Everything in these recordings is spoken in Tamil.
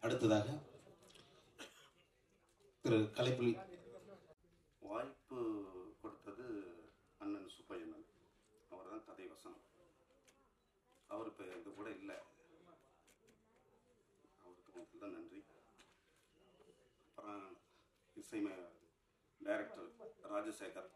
அடுத்ததாக திரு கலைப்புலி. வாய்ப்பு கொடுத்தது அண்ணன் சுப்பையண்ணன், அவர் தான் கதை வசனம். அவர் இப்போ எங்கள் கூட இல்லை, அவருக்கு முதல்ல நன்றி. அப்புறம் இசைமை டைரக்டர் ராஜசேகர்,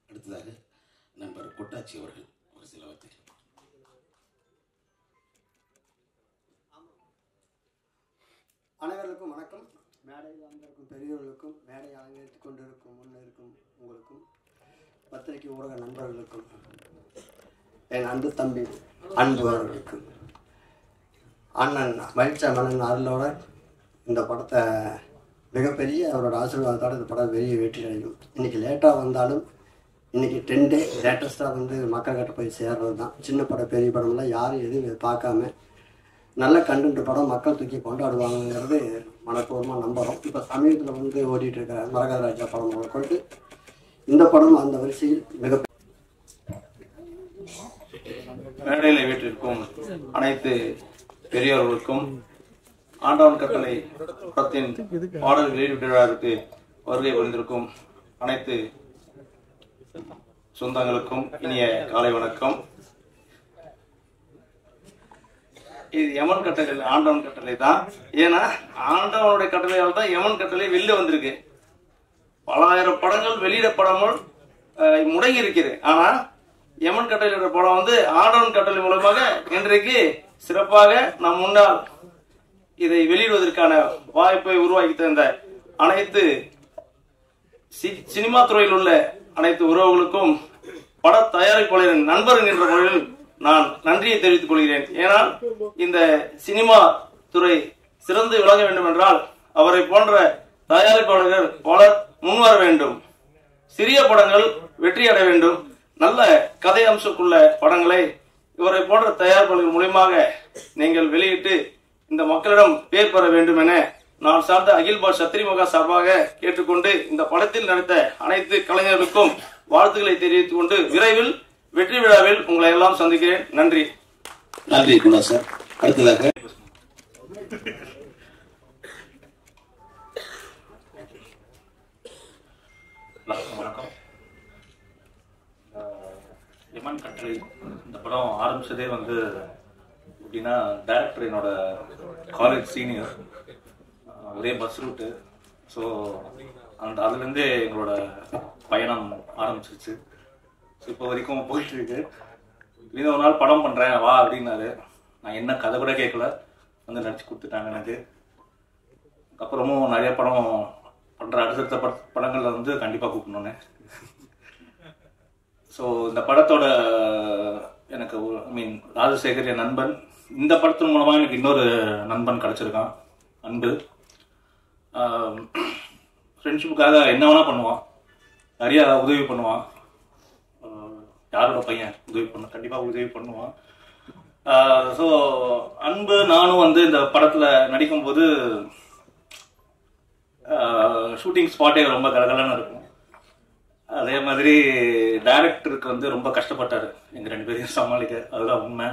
அடுத்ததாக நண்பர் கொட்டாச்சி அவர்கள் ஒரு சில வார்த்தைகள். அனைவருக்கும் வணக்கம். மேடையில் வந்திருக்கும் பெரியவர்களுக்கும், மேடை அலங்கரித்துக் கொண்டிருக்கும் முன்னிருக்கும் உங்களுக்கும், பத்திரிகை ஊடக நண்பர்களுக்கும், என் அன்பு தம்பி அன்புகளுக்கும், அண்ணன் மகிழ்ச்சா மன்னன் அருளோட இந்த படத்தை மிகப்பெரிய அவரோட ஆசீர்வாதத்தோடு இந்த படம் பெரிய வெற்றி அடையும். இன்றைக்கி லேட்டாக வந்தாலும் இன்றைக்கி ட்ரெண்டே லேட்டஸ்ட்டாக மக்கள்கிட்ட போய் சேர்றது தான். சின்ன படம் பெரிய படம்லாம் யாரும் எதுவும் பார்க்காம நல்ல கண்டென்ட் படம் மக்கள் தூக்கி கொண்டாடுவாங்கிறது மனப்பூர்வமாக நம்புகிறோம். இப்போ சமீபத்தில் ஓடிட்டு இருக்கிற மரகதராஜா படம் கொண்டு இந்த படம் அந்த வரிசையில் மிக மேடையில் வீட்டிற்கும் அனைத்து பெரியவர்களுக்கும் ஆண்டவன் கட்டளை படத்தின் பாடல் வெளியீட்டு விழாவிற்கு வருகை புரிந்திருக்கும் அனைத்து சொந்தங்களுக்கும் இனிய காலை வணக்கம். இது யமன் கட்டளை, ஆண்டவன் கட்டளை தான். ஏன்னா ஆண்டவனுடைய கட்டளையால் தான் யமன் கட்டளை வெளில வந்திருக்கு. பல ஆயிரம் படங்கள் வெளியிடப்படாமல் முடங்கி இருக்கிறது. ஆனா யமன் கட்டளையோட படம் ஆண்டவன் கட்டளை மூலமாக இன்றைக்கு சிறப்பாக நம் முன்னால் இதை வெளியிடுவதற்கான வாய்ப்பை உருவாக்கி தந்த அனைத்து சினிமா துறையில் உள்ள அனைத்து உறவுகளுக்கும் பட தயாரிப்பாளரின் நண்பர்கள் என்ற முறையில் நான் நன்றியை தெரிவித்துக் கொள்கிறேன். ஏனால் இந்த சினிமா துறை சிறந்து விளங்க வேண்டும் என்றால் அவரை போன்ற தயாரிப்பாளர்கள் பலர் முன்வர வேண்டும். சிறிய படங்கள் வெற்றி அடைய வேண்டும். நல்ல கதை அம்சக்குள்ள படங்களை இவரை போன்ற தயாரிப்பாளர்கள் மூலமாக நீங்கள் வெளியிட்டு இந்த மக்களிடம் பேர் பெற வேண்டும் என நான் சார்ந்த அகில் பாஷ் சத்திரி மகா சார்பாக கேட்டுக்கொண்டு இந்த படத்தில் நடித்த அனைத்து கலைஞர்களுக்கும் வாழ்த்துக்களை தெரிவித்துக் கொண்டு விரைவில் வெற்றி விழாவில் உங்களை எல்லாம் சந்திக்கிறேன். நன்றி. நன்றி குணா சார். அடுத்ததாக வணக்கம். யமன் கட்டளை இந்த படம் ஆரம்பிச்சதே எப்படின்னா, டைரக்டர் என்னோட காலேஜ் சீனியர், ஒரே பஸ் ரூட்டு. ஸோ அதுலேருந்தே எங்களோட பயணம் ஆரம்பிச்சிருச்சு. ஸோ இப்போ வரைக்கும் போயிட்டு இருக்கு. இன்னும் ஒரு நாள் படம் பண்ணுறேன் வா அப்படின்னாரு. நான் என்ன கதை கூட கேட்கல, நடிச்சு கொடுத்துட்டாங்க எனக்கு. அப்புறமும் நிறைய படம் பண்ணுற அடுத்தடுத்த படங்களில் கண்டிப்பாக கூப்பிடணுன்னு. ஸோ இந்த படத்தோட எனக்கு ராஜசேகர் என் நண்பன். இந்த படத்தின் மூலமாக எனக்கு இன்னொரு நண்பன் கிடச்சிருக்கான், அன்பு. ஃப்ரெண்ட்ஷிப்புக்காக என்ன வேணா பண்ணுவான், நிறைய உதவி பண்ணுவான். யாரோட பையன் கண்டிப்பாக உதவி பண்ணுவான். ஸோ அன்பு நானும் இந்த படத்தில் நடிக்கும்போது ஷூட்டிங் ஸ்பாட்டே ரொம்ப கலகலன்னு இருக்கும். அதே மாதிரி டைரக்டருக்கு ரொம்ப கஷ்டப்பட்டார் எங்கள் 2 பேரையும் சமாளிக்க. அதுதான் உண்மை.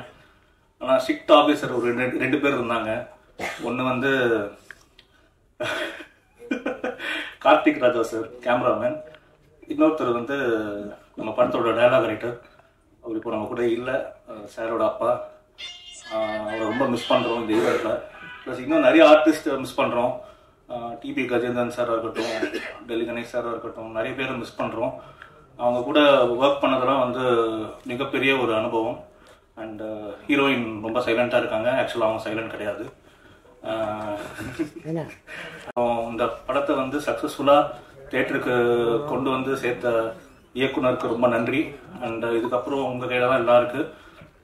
ஆனால் ஸ்ட்ரிக்ட் ஆஃபீஸர் ஒரு 2 பேர் இருந்தாங்க. ஒன்று கார்த்திக் ராஜா சார், கேமராமேன். இன்னொருத்தர் நம்ம படத்தோட டயலாக் ரைட்டர். அவர் இப்போ நம்ம கூட இல்லை, சாரோட அப்பா. அவரை ரொம்ப மிஸ் பண்ணுறோம் இந்த ஈவெண்ட்டில். ப்ளஸ் இன்னும் நிறைய ஆர்டிஸ்ட் மிஸ் பண்ணுறோம். டிபி கஜேந்திரன் சாராக இருக்கட்டும், டெல்லி கணேஷ் சாராக இருக்கட்டும், நிறைய பேரை மிஸ் பண்ணுறோம். அவங்க கூட ஒர்க் பண்ணதெல்லாம் மிகப்பெரிய ஒரு அனுபவம். அண்ட் ஹீரோயின் ரொம்ப சைலண்ட்டாக இருக்காங்க. ஆக்சுவலாக அவங்க சைலண்ட் கிடையாது. இந்த படத்தை சக்ஸஸ்ஃபுல்லாக தியேட்டருக்கு கொண்டு சேர்த்த இயக்குனருக்கு ரொம்ப நன்றி. அண்ட் இதுக்கப்புறம் உங்கள் கையில் தான் எல்லாம் இருக்குது.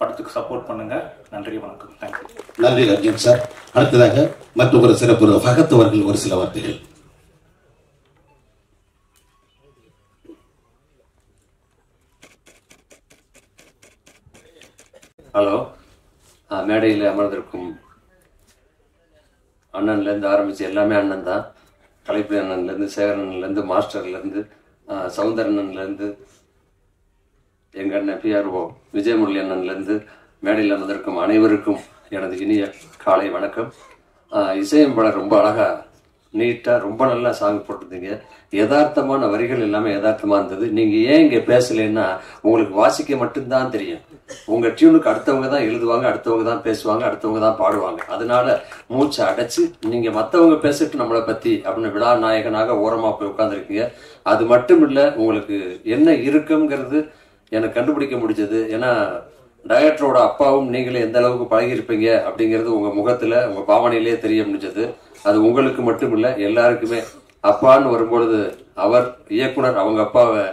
படத்துக்கு சப்போர்ட் பண்ணுங்க. நன்றி, வணக்கம். தேங்க்யூ. நன்றி அர்ஜுன் சார். அடுத்ததாக மற்றொரு சிறப்பு ஃபகத் அவர்கள் ஒரு சில வார்த்தைகள். ஹலோ. மேடையில் அமர்ந்திருக்கும் அண்ணன்லேருந்து ஆரம்பித்து எல்லாமே அண்ணன் தான். கலைப்புலி அண்ணன்லேருந்து, சேகரன்லேருந்து, மாஸ்டர்லேருந்து, சவுந்தரண்ணன்லேருந்து, எங்கள் அண்ணன் பிஆர்ஓ விஜயமுரளி அண்ணன்லேருந்து மேடையில் அமர்ந்திருக்கும் அனைவருக்கும் எனது இனிய காலை வணக்கம். இசையமைப்பாளர் ரொம்ப அழகாக நீட்டாக ரொம்ப நல்லா சாங் போட்டிருந்தீங்க. யதார்த்தமான வரிகள் எல்லாமே யதார்த்தமாக இருந்தது. நீங்கள் ஏன் இங்கே பேசலைன்னா உங்களுக்கு வாசிக்க மட்டும்தான் தெரியும். உங்கள் டியூனுக்கு அடுத்தவங்க தான் எழுதுவாங்க, அடுத்தவங்க தான் பேசுவாங்க, அடுத்தவங்க தான் பாடுவாங்க. அதனால மூச்சை அடைச்சு நீங்கள் மற்றவங்க பேசிட்டு நம்மளை பற்றி அப்படின்னு விழா நாயகனாக ஓரமாக போய் உட்காந்துருக்கீங்க. அது மட்டும் இல்லை, உங்களுக்கு என்ன இருக்குங்கிறது எனக்கு கண்டுபிடிக்க முடிஞ்சது. ஏன்னா டைரக்டரோட அப்பாவும் நீங்களே எந்த அளவுக்கு பழகிருப்பீங்க அப்படிங்கிறது உங்கள் முகத்தில் உங்கள் பாவனையிலே தெரிய முடிஞ்சது. அது உங்களுக்கு மட்டும் இல்லை, எல்லாருக்குமே. அப்பான்னு வரும்பொழுது அவர் இயக்குனர் அவங்க அப்பாவை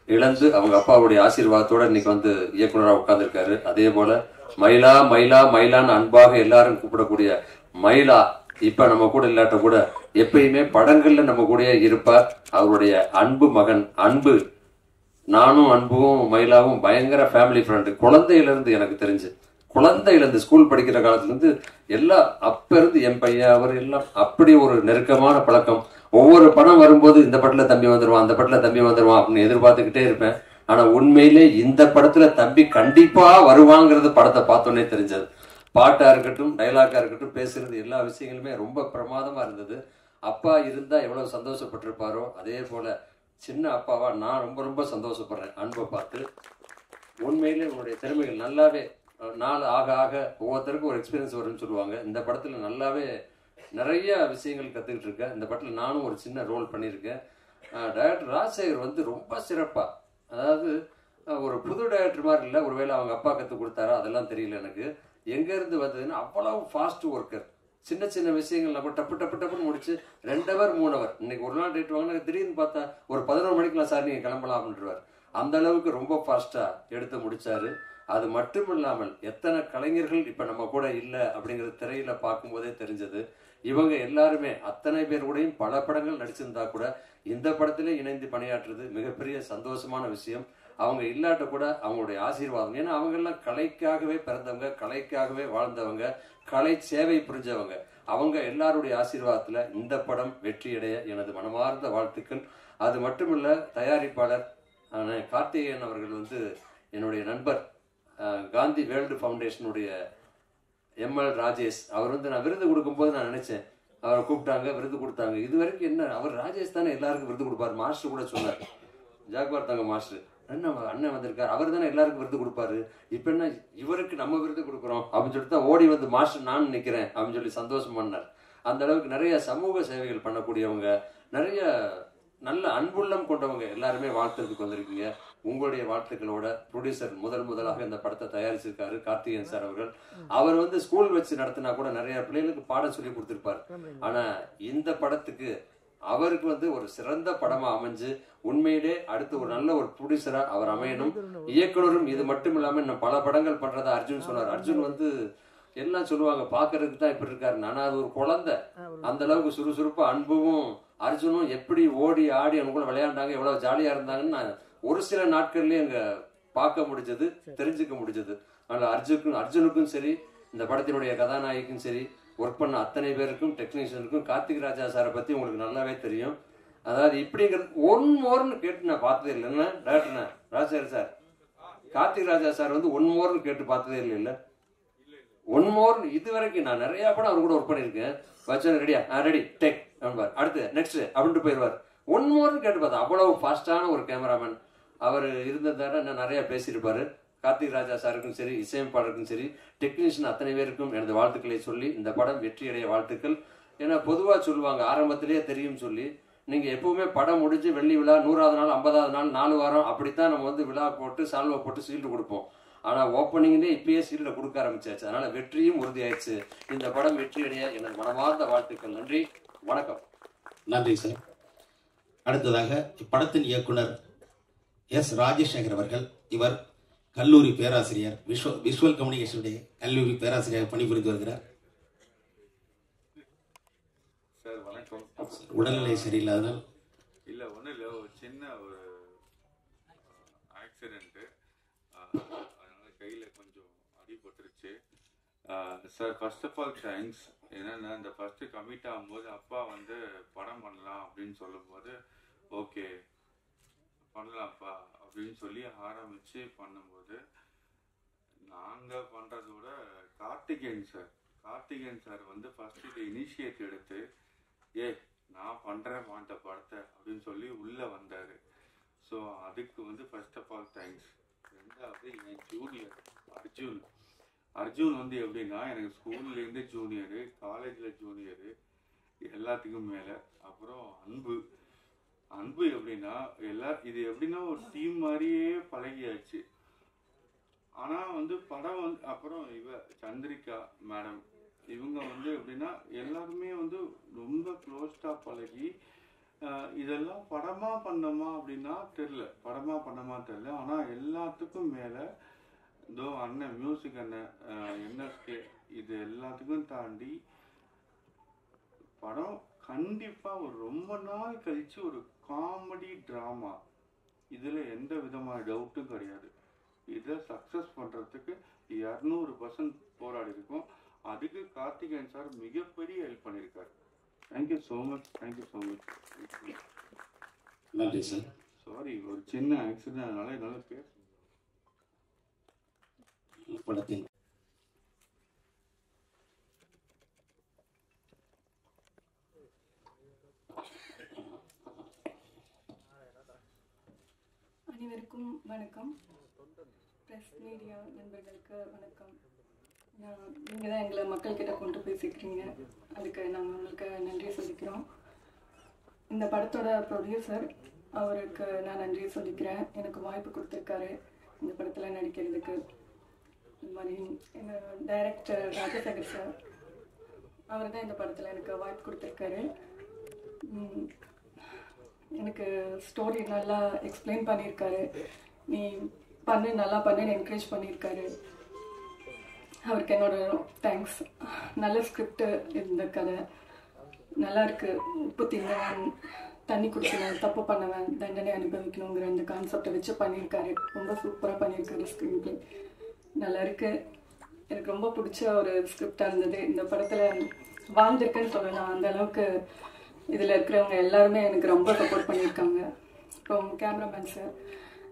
இழந்து அவங்க அப்பாவுடைய ஆசீர்வாதத்தோடு இன்னைக்கு வந்து இயக்குனராக உட்கார்ந்துருக்காரு. அதே போல மயிலா மயிலா மயிலான்னு அன்பாக எல்லாரும் கூப்பிடக்கூடிய மயிலா இப்ப நம்ம கூட இல்லாட்ட கூட எப்பயுமே படங்கள்ல நம்ம கூட இருப்பார். அவருடைய அன்பு மகன் அன்பு. நானும் அன்பும் மயிலாவும் பயங்கர ஃபேமிலி ஃப்ரெண்டு. குழந்தையிலிருந்து எனக்கு தெரிஞ்சு, குழந்தையிலேருந்து ஸ்கூல் படிக்கிற காலத்துலேருந்து எல்லாம் அப்ப இருந்து என் பையன் அவர் எல்லாம் அப்படி ஒரு நெருக்கமான பழக்கம். ஒவ்வொரு படம் வரும்போது இந்த படத்துல தம்பி வந்துடுவான், அந்த படத்துல தம்பி வந்துடுவான் அப்படின்னு எதிர்பார்த்துக்கிட்டே இருப்பேன். ஆனா உண்மையிலே இந்த படத்துல தம்பி கண்டிப்பா வருவாங்கிறது படத்தை பார்த்தோன்னே தெரிஞ்சது. பாட்டா இருக்கட்டும், டைலாக்கா இருக்கட்டும், பேசுறது எல்லா விஷயங்களுமே ரொம்ப பிரமாதமா இருந்தது. அப்பா இருந்தா எவ்வளவு சந்தோஷப்பட்டிருப்பாரோ அதே போல சின்ன அப்பாவா நான் ரொம்ப ரொம்ப சந்தோஷப்படுறேன் அன்பை பார்த்து. உண்மையிலே உங்களுடைய திறமைகள் நல்லாவே நாள் ஆக ஆக ஒவ்வொருத்தருக்கும் ஒரு எக்ஸ்பீரியன்ஸ் வரும்னு சொல்லுவாங்க. இந்த படத்துல நல்லாவே நிறைய விஷயங்கள் கற்றுக்கிட்டு இருக்கேன். இந்த படத்தில் நானும் ஒரு சின்ன ரோல் பண்ணியிருக்கேன். டைரக்டர் ராஜசேகர் வந்து ரொம்ப சிறப்பாக, அதாவது ஒரு புது டைரக்டர் மாதிரி இல்லை, ஒருவேளை அவங்க அப்பா கற்றுக் கொடுத்தாரா அதெல்லாம் தெரியல எனக்கு. எங்கேருந்து வந்ததுன்னு அவ்வளவு ஃபாஸ்ட் ஒர்க்கர். சின்ன சின்ன விஷயங்கள் நம்ம டப்பு டப்பு டப்புன்னு முடிச்சு 2 hour 3 hour. இன்னைக்கு ஒரு நாள் டேட் வாங்கினா திடீர்னு பார்த்தா ஒரு 11 மணிக்கெலாம் சார் நீங்கள் கிளம்பலாம் அப்படின்றார். அந்த அளவுக்கு ரொம்ப ஃபாஸ்ட்டாக எடுத்து முடிச்சாரு. அது மட்டும் இல்லாமல் எத்தனை கலைஞர்கள் இப்போ நம்ம கூட இல்லை அப்படிங்கிறது திரையில பார்க்கும்போதே தெரிஞ்சது. இவங்க எல்லாருமே அத்தனை பேர் கூடயும் பல படங்கள் நடிச்சிருந்தா கூட இந்த படத்திலே இணைந்து பணியாற்றுறது மிகப்பெரிய சந்தோஷமான விஷயம். அவங்க இல்லாட்ட கூட அவங்களுடைய ஆசீர்வாதம். ஏன்னா அவங்க எல்லாம் கலைக்காகவே பிறந்தவங்க, கலைக்காகவே வாழ்ந்தவங்க, கலை சேவை புரிஞ்சவங்க. அவங்க எல்லாருடைய ஆசீர்வாதத்துல இந்த படம் வெற்றியடைய எனது மனமார்ந்த வாழ்த்துக்கள். அது மட்டுமில்ல, தயாரிப்பாளர் கார்த்திகேயன் அவர்கள் வந்து என்னுடைய நண்பர், காந்தி வேர்ல்டு ஃபவுண்டேஷனுடைய எம்எல் ராஜேஷ். அவர் வந்து நான் விருது கொடுக்கும்போது நான் நினைச்சேன், அவரை கூப்பிட்டாங்க, விருது கொடுத்தாங்க. இது வரைக்கும் என்ன, அவர் ராஜேஷ் தானே எல்லாருக்கும் விருது கொடுப்பாரு. மாஸ்டர் கூட சொன்னார், ஜாக்வார் தாங்க மாஸ்டர், அண்ணன் வந்திருக்காரு, அவர் தானே எல்லாருக்கும் விருது கொடுப்பாரு, இப்ப என்ன இவருக்கு நம்ம விருது கொடுக்குறோம் அப்படின்னு சொல்லிட்டு தான் ஓடி வந்து மாஸ்டர் நான் நிற்கிறேன் அப்படின்னு சொல்லி சந்தோஷம் பண்ணார். அந்த அளவுக்கு நிறைய சமூக சேவைகள் பண்ணக்கூடியவங்க, நிறைய நல்ல அன்புள்ளம் கொண்டவங்க எல்லாருமே வாழ்த்துறதுக்கு வந்திருக்கீங்க. உங்களுடைய வாழ்த்துக்களோட ப்ரொடியூசர் முதலாக இந்த படத்தை தயாரிச்சிருக்காரு கார்த்திகேயன் சார் அவர்கள். அவர் வந்து ஸ்கூல் வச்சு நடத்தினா கூட நிறைய பிள்ளைகளுக்கு பாடம் சொல்லி கொடுத்திருப்பாரு. ஆனா இந்த படத்துக்கு அவருக்கு வந்து ஒரு சிறந்த படமா அமைஞ்சு உண்மையிலே அடுத்து ஒரு நல்ல ஒரு ப்ரொடியூசரா அவர் அமையணும். இயக்குனரும் இது மட்டும் இல்லாம இன்னும் பல படங்கள் பண்றதா அர்ஜுன் சொன்னார். அர்ஜுன் வந்து எல்லாம் சொல்லுவாங்க பாக்குறதுக்கு தான் இப்படி இருக்காரு, ஆனா அது ஒரு குழந்தை. அந்த அளவுக்கு சுறுசுறுப்பா அன்பும் அர்ஜுனும் எப்படி ஓடி ஆடி அவங்க கூட விளையாண்டாங்க, எவ்வளவு ஜாலியா இருந்தாங்கன்னு நான் ஒரு சில நாட்கள்லயே அங்க பார்க்க முடிஞ்சது, தெரிஞ்சுக்க முடிஞ்சது. அதனால அர்ஜுனுக்கும் சரி, இந்த படத்தினுடைய கதாநாயகிக்கும் சரி, ஒர்க் பண்ண அத்தனை பேருக்கும், டெக்னீஷியனுக்கும், கார்த்திக் ராஜா சாரை பத்தி உங்களுக்கு நல்லாவே தெரியும். அதாவது இப்படிங்கிறது ஒன் மோர்னு கேட்டு நான் பார்த்ததே இல்லைன்னா டாக்டர் ராஜசேகர் சார், கார்த்திக் ராஜா சார் வந்து ஒன் மோர்னு கேட்டு பார்த்ததே இல்லை. ஒன் மோர் இது வரைக்கும் நான் நிறைய படம் அவர் கூட ஒர்க் பண்ணியிருக்கேன். வச்சு ரெடியா ரெடி டேக் அப்படின்பார், அடுத்து நெக்ஸ்ட் அப்படின்ட்டு போயிடுவார். ஒன் மோர்னு கேட்டு பார்த்தா அவ்வளவு ஃபாஸ்டான ஒரு கேமராமேன் அவர் இருந்ததால நான் நிறைய பேசியிருப்பாரு. கார்த்திக் ராஜா சாருக்கும் சரி, இசையமைப்பாளருக்கும் சரி, டெக்னீஷியன் அத்தனை பேருக்கும் எனது வாழ்த்துக்களை சொல்லி இந்த படம் வெற்றியடைய வாழ்த்துக்கள். ஏன்னா பொதுவாக சொல்லுவாங்க ஆரம்பத்திலேயே தெரியும் சொல்லி, நீங்க எப்பவுமே படம் முடிஞ்சு வெள்ளி விழா 100வது நாள் 50வது நாள் 4 வாரம் அப்படித்தான் நம்ம வந்து விழா போட்டு சால்வை போட்டு சீல்டு கொடுப்போம். ஆனா ஓப்பனிங்லேயே இப்பயே சீல்ட கொடுக்க ஆரம்பிச்சாச்சு. அதனால வெற்றியும் உறுதியாயிடுச்சு. இந்த படம் வெற்றியடைய எனது மனமார்ந்த வாழ்த்துக்கள். நன்றி, வணக்கம். நன்றி சார். அடுத்ததாக இப்படத்தின் இயக்குனர் எஸ் ராஜசேகர் அவர்கள். இவர் கல்லூரி பேராசிரியர், விஷுவல் கம்யூனிகேஷனுடைய கல்லூரி பேராசிரியர் பணிபுரிந்து வருகிறார். சார் வணக்கம். உடல்நிலை சரியில்லாதனால் இல்லை ஒன்றும் இல்லை, ஒரு சின்ன ஒரு ஆக்சிடென்ட்டு, அதனால் கையில் கொஞ்சம் அடிபட்டுருச்சு. Sir first of all thanks. என்னென்னா இந்த ஃபஸ்ட்டு கமிட் ஆகும்போது அப்பா வந்து படம் பண்ணலாம் அப்படின்னு சொல்லும்போது ஓகே பண்ணலாம்ப்பா அப்படின்னு சொல்லி ஆரம்பித்து பண்ணும்போது நாங்கள் பண்ணுறதோட கார்த்திகேயன் சார் வந்து ஃபஸ்ட்டு இதை இனிஷியேட் எடுத்து நான் பண்ணுறேன் அந்த படத்தை அப்படின்னு சொல்லி உள்ளே வந்தார். ஸோ அதுக்கு வந்து ஃபர்ஸ்ட் ஆஃப் ஆல் தேங்க்ஸ். ரெண்டாவது என் ஜூனியர் அர்ஜுன் வந்து எப்படின்னா எனக்கு ஸ்கூல்லேருந்து ஜூனியரு, காலேஜில் ஜூனியரு, எல்லாத்துக்கும் மேலே. அப்புறம் அன்பு எப்படின்னா இது எப்படின்னா ஒரு டீம் மாதிரியே பழகியாச்சு. ஆனால் வந்து படம் வந்து அப்புறம் சந்திரிகா மேடம் இவங்க வந்து எப்படின்னா எல்லாருமே வந்து ரொம்ப க்ளோஸ்டாக பழகி இதெல்லாம் படமாக பண்ணோமா அப்படின்னா தெரில, ஆனால் எல்லாத்துக்கும் மேலே இதோ அண்ணன் மியூசிக் அண்ணன் என்எஸ்கே இது எல்லாத்துக்கும் தாண்டி படம் கண்டிப்பாக ஒரு ரொம்ப நாள் கழித்து ஒரு காமெடி ட்ராமா, இதில் எந்த விதமான டவுட்டும் கிடையாது. இதை சக்ஸஸ் பண்ணுறதுக்கு 200% போராடி இருக்கும். அதுக்கு கார்த்திகேயன் சார் மிகப்பெரிய ஹெல்ப் பண்ணியிருக்காரு. Thank you so much. நன்றி சார். சாரி, ஒரு சின்ன ஆக்சிடென்ட், அதனால என்னால் பேச படத்தின் அனைவருக்கும் வணக்கம். ப்ரெஸ் மீடியா நண்பர்களுக்கு வணக்கம். நீங்கள் தான் எங்களை மக்கள்கிட்ட கொண்டு போய் சேர்க்குறீங்க, அதுக்கு நாங்கள் உங்களுக்கு நன்றி சொல்லிக்கிறோம். இந்த படத்தோட ப்ரொடியூசர் அவருக்கு நான் நன்றி சொல்லிக்கிறேன். எனக்கு வாய்ப்பு கொடுத்துருக்காரு இந்த படத்தில் நடிக்கிறதுக்கு. இது மாதிரி எங்கள் டைரக்டர் ராஜசேகர் சார், அவர் தான் இந்த படத்தில் எனக்கு வாய்ப்பு கொடுத்துருக்காரு. எனக்கு ஸ்டோரி நல்லா எக்ஸ்பிளைன் பண்ணியிருக்காரு. நீ நல்லா பண்ணுன்னு என்கரேஜ் பண்ணியிருக்காரு. அவருக்கு என்னோட தேங்க்ஸ். நல்ல ஸ்கிரிப்டு, இந்த கதை நல்லா இருக்கு. உப்பு தின்னவன் தண்ணி குடிச்சவன் தப்பு பண்ணவன் தண்டனை அனுபவிக்கணுங்கிற அந்த கான்செப்டை வச்சு பண்ணியிருக்காரு. ரொம்ப சூப்பராக பண்ணியிருக்காரு. ஸ்க்ரீன் பிளே நல்லா இருக்கு. எனக்கு ரொம்ப பிடிச்ச ஒரு ஸ்கிரிப்டாக இருந்தது. இந்த படத்தில் வாழ்ந்திருக்குன்னு சொல்லலாம். அந்த அளவுக்கு இதில் இருக்கிறவங்க எல்லாருமே எனக்கு ரொம்ப சப்போர்ட் பண்ணியிருக்காங்க. அப்புறம் கேமராமேன் சார்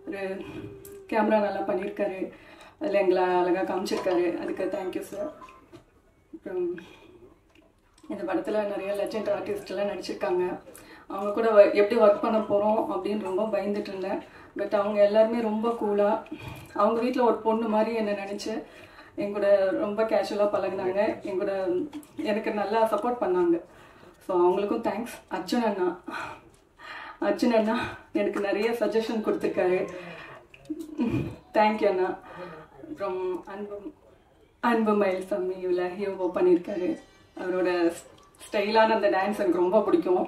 ஒரு கேமரா நல்லா பண்ணியிருக்காரு. அதில் எங்களை அழகாக காமிச்சிருக்காரு. அதுக்கு தேங்க்யூ சார். அப்புறம் இந்த படத்தில் நிறைய லெஜண்ட் ஆர்டிஸ்டெல்லாம் நடிச்சிருக்காங்க. அவங்க கூட எப்படி ஒர்க் பண்ண போகிறோம் அப்படின்னு ரொம்ப பயந்துட்டு இருந்தேன். பட் அவங்க எல்லாருமே ரொம்ப கூலாக, அவங்க வீட்டில் ஒரு பொண்ணு மாதிரி என்னை நினச்சி எங்கூட ரொம்ப கேஷுவலாக பழகினாங்க. எங்கூட எனக்கு நல்லா சப்போர்ட் பண்ணாங்க. ஸோ அவங்களுக்கும் தேங்க்ஸ். அர்ஜுன் அண்ணா எனக்கு நிறைய சஜஷன் கொடுத்துருக்காரு. தேங்க்யூ அண்ணா. அப்புறம் அன்பு மயில் சாமி இவ்வளோ ஹீரோ பண்ணியிருக்காரு. அவரோட ஸ்டைலான அந்த டான்ஸ் எனக்கு ரொம்ப பிடிக்கும்.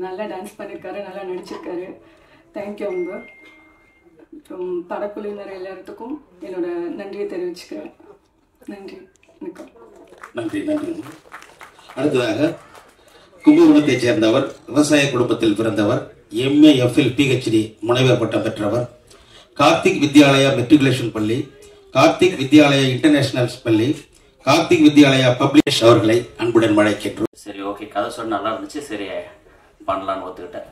நல்லா டான்ஸ் பண்ணியிருக்காரு, நல்லா நடிச்சிருக்காரு. தேங்க்யூ அன்பு. அப்புறம் படக்குழுவினர் எல்லாத்துக்கும் என்னோட நன்றியை தெரிவிச்சுக்கிறேன். நன்றி, வணக்கம். நன்றி. அடுத்ததாக கும்பகோணத்தைச் சேர்ந்தவர், விவசாய குடும்பத்தில் பிறந்தவர், MAFL PhD முனைவர் பட்டம் பெற்றவர், கார்த்திக் வித்யாலயா மெட்ரிகுலேஷன் பள்ளி, கார்த்திக் வித்யாலயா இன்டர்நேஷனல் பள்ளி, கார்த்திக் வித்யாலயா பப்ளிஷ் அவர்களை அன்புடன் அழைக்கின்றோம். சரி, ஓகே, கதை சொன்ன நல்லா இருந்துச்சு. சரி பண்ணலான்னு ஒத்துக்கிட்டேன்.